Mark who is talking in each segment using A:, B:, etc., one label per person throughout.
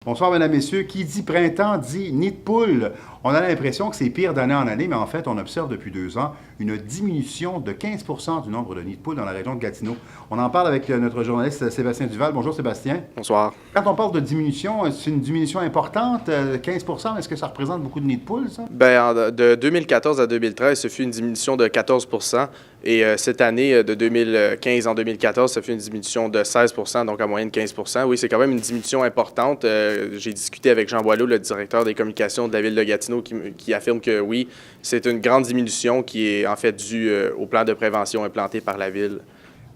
A: Bonsoir, mesdames, messieurs. Qui dit printemps dit nid de poule. On a l'impression que c'est pire d'année en année, mais en fait, on observe depuis 2 ans une diminution de 15 du nombre de nids de poules dans la région de Gatineau. On en parle avec notre journaliste Sébastien Duval. Bonjour, Sébastien.
B: Bonsoir.
A: Quand on parle de diminution, c'est une diminution importante, 15 est-ce que ça représente beaucoup de nids de poules, ça?
B: Bien, de 2014 à 2013, ce fut une diminution de 14 et cette année, de 2015 en 2014, ça fait une diminution de 16 donc en moyenne 15 Oui, c'est quand même une diminution importante. J'ai discuté avec Jean Boileau, le directeur des communications de la ville de Gatineau, qui affirme que oui, c'est une grande diminution qui est en fait due au plan de prévention implanté par la ville.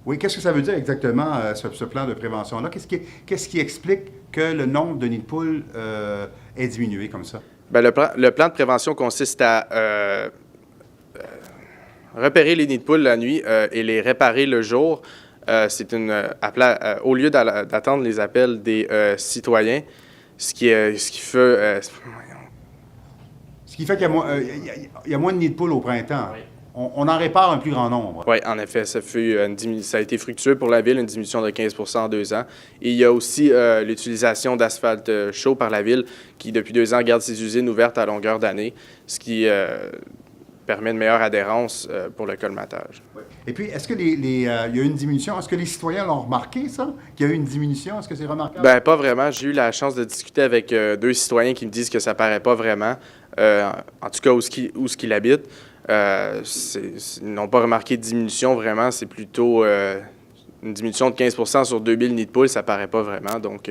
A: Oui, qu'est-ce que ça veut dire exactement, ce plan de prévention-là? Qu'est-ce qui explique que le nombre de nids de poules est diminué comme ça?
B: Bien, le plan de prévention consiste à repérer les nids de poules la nuit et les réparer le jour. Au lieu d'attendre les appels des citoyens, ce qui fait...
A: Ce qui fait qu'il y a moins de nids de poules au printemps. Oui. On en répare un plus grand nombre.
B: Oui, en effet, ça a été fructueux pour la ville, une diminution de 15 en 2 ans. Et il y a aussi l'utilisation d'asphalte chaud par la ville qui, depuis 2 ans, garde ses usines ouvertes à longueur d'année, ce qui permet une meilleure adhérence pour le colmatage.
A: Oui. Et puis, est-ce que il y a eu une diminution? Est-ce que les citoyens l'ont remarqué, ça? Qu'il y a eu une diminution? Est-ce que c'est remarquable?
B: Bien, pas vraiment. J'ai eu la chance de discuter avec 2 citoyens qui me disent que ça paraît pas vraiment, en tout cas où ce qu'ils habitent. Ils n'ont pas remarqué de diminution vraiment. C'est plutôt une diminution de 15 sur 2000 nids de poules. Ça paraît pas vraiment. Donc,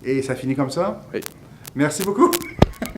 A: Et ça finit comme ça?
B: Oui.
A: Merci beaucoup.